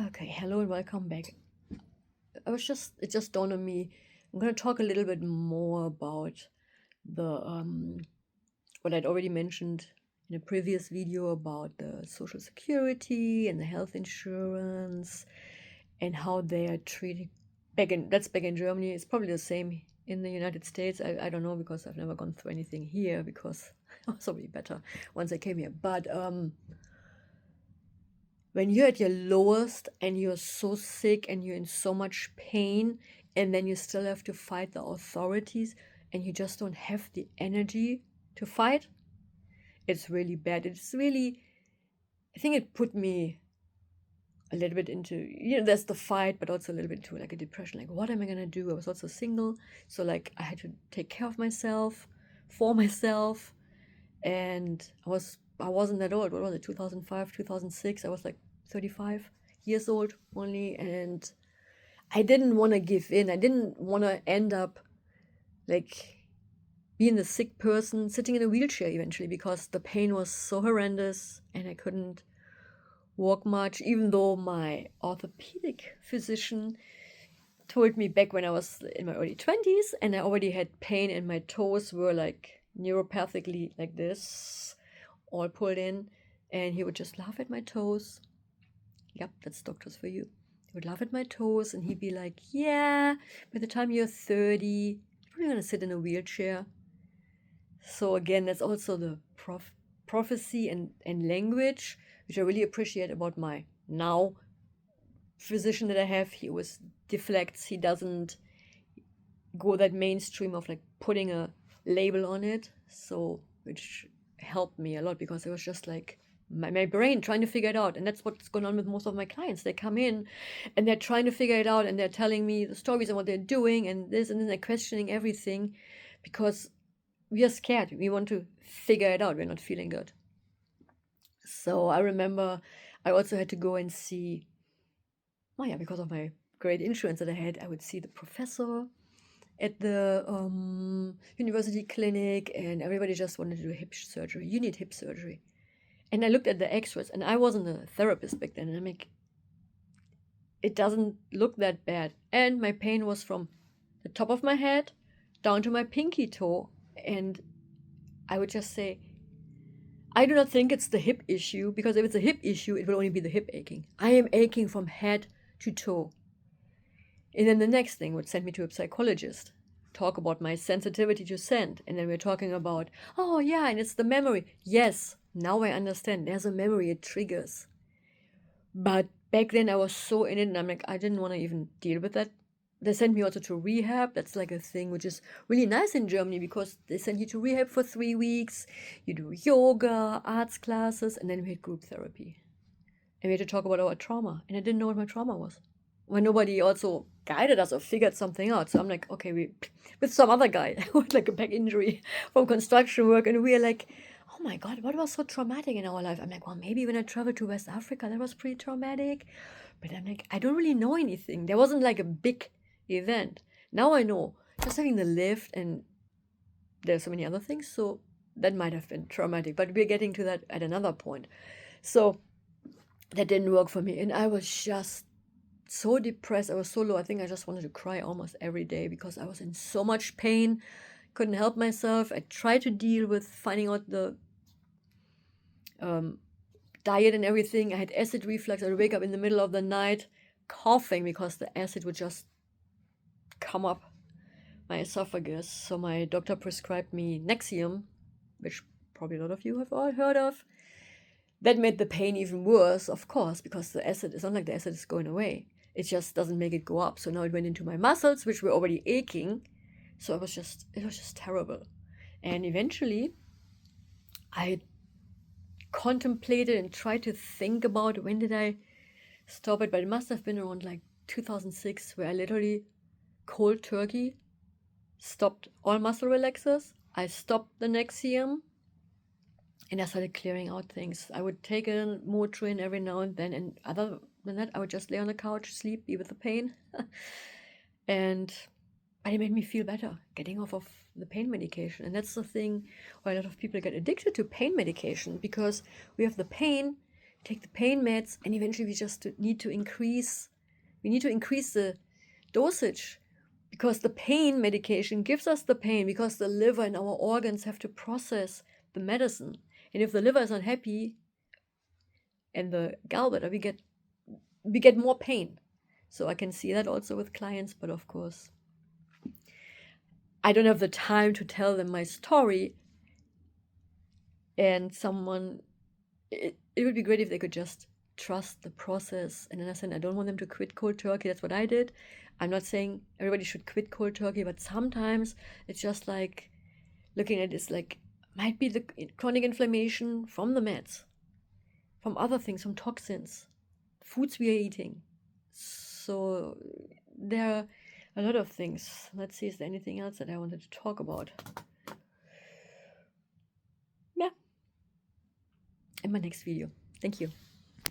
Okay, hello and welcome back. It just dawned on me. I'm going to talk a little bit more about the what I'd already mentioned in a previous video about the social security and the health insurance and how they are treating back in Germany. It's probably the same in the United States. I don't know because I've never gone through anything here because it was already better once I came here. But when you're at your lowest and you're so sick and you're in so much pain, and then you still have to fight the authorities and you just don't have the energy to fight, it's really bad. I think it put me a little bit into, there's the fight, but also a little bit into like a depression. Like, what am I going to do? I was also single. So, like, I had to take care of myself, for myself. And I wasn't that old. What was it, 2005, 2006? I was like 35 years old only, and I didn't want to give in. I didn't want to end up like being the sick person sitting in a wheelchair eventually because the pain was so horrendous and I couldn't walk much, even though my orthopedic physician told me back when I was in my early 20s and I already had pain and my toes were like neuropathically like this, all pulled in, and he would just laugh at my toes. Yep, that's doctors for you. He would laugh at my toes and he'd be like, yeah, by the time you're 30, you're probably going to sit in a wheelchair. So again, that's also the prophecy and language, which I really appreciate about my now physician that I have. He always deflects. He doesn't go that mainstream of like putting a label on it. So, which helped me a lot because it was just like my brain trying to figure it out. And that's what's going on with most of my clients. They come in and they're trying to figure it out and they're telling me the stories and what they're doing and this, and then they're questioning everything because we are scared. We want to figure it out. We're not feeling good. So I remember I also had to go and see, oh yeah, because of my great insurance that I had, I would see the professor at the university clinic, and everybody just wanted to do hip surgery. You need hip surgery. And I looked at the x-rays, and I wasn't a therapist back then, and I'm like, it doesn't look that bad. And my pain was from the top of my head down to my pinky toe. And I would just say, I do not think it's the hip issue, because if it's a hip issue, it will only be the hip aching. I am aching from head to toe. And then the next thing would send me to a psychologist, talk about my sensitivity to scent. And then we're talking about, oh, yeah, and it's the memory. Yes, now I understand. There's a memory, it triggers. But back then I was so in it, and I'm like, I didn't want to even deal with that. They sent me also to rehab. That's like a thing which is really nice in Germany because they send you to rehab for 3 weeks. You do yoga, arts classes, and then we had group therapy. And we had to talk about our trauma. And I didn't know what my trauma was. When nobody also guided us or figured something out. So I'm like, okay, we with some other guy with like a back injury from construction work, and we are like, oh my God, what was so traumatic in our life? I'm like, well, maybe when I traveled to West Africa, that was pretty traumatic. But I'm like, I don't really know anything. There wasn't like a big event. Now I know. Just having the lift, and there's so many other things. So that might have been traumatic. But we're getting to that at another point. So that didn't work for me. And I was just so depressed. I was so low. I think I just wanted to cry almost every day because I was in so much pain. Couldn't help myself. I tried to deal with finding out the diet and everything. I had acid reflux. I would wake up in the middle of the night coughing because the acid would just come up my esophagus. So my doctor prescribed me Nexium, which probably a lot of you have all heard of. That made the pain even worse, of course, because the acid, it's not like the acid is going away. It just doesn't make it go up. So now it went into my muscles, which were already aching. So it was just terrible. And eventually I contemplated and tried to think about when did I stop it, but it must have been around like 2006, where I literally cold turkey stopped all muscle relaxers. I stopped the Nexium and I started clearing out things. I would take a Motrin every now and then, and other than that, I would just lay on the couch, sleep, be with the pain. And but it made me feel better, getting off of the pain medication. And that's the thing why a lot of people get addicted to pain medication, because we have the pain, take the pain meds, and eventually we just need to increase the dosage, because the pain medication gives us the pain, because the liver and our organs have to process the medicine. And if the liver is unhappy and the gallbladder, we get more pain. So I can see that also with clients, but of course, I don't have the time to tell them my story. And it would be great if they could just trust the process and understand. I don't want them to quit cold turkey. That's what I did. I'm not saying everybody should quit cold turkey, but sometimes it's just like looking at it's like might be the chronic inflammation from the meds, from other things, from toxins, foods we are eating. So there are a lot of things. Let's see, is there anything else that I wanted to talk about? Yeah, in my next video. Thank you.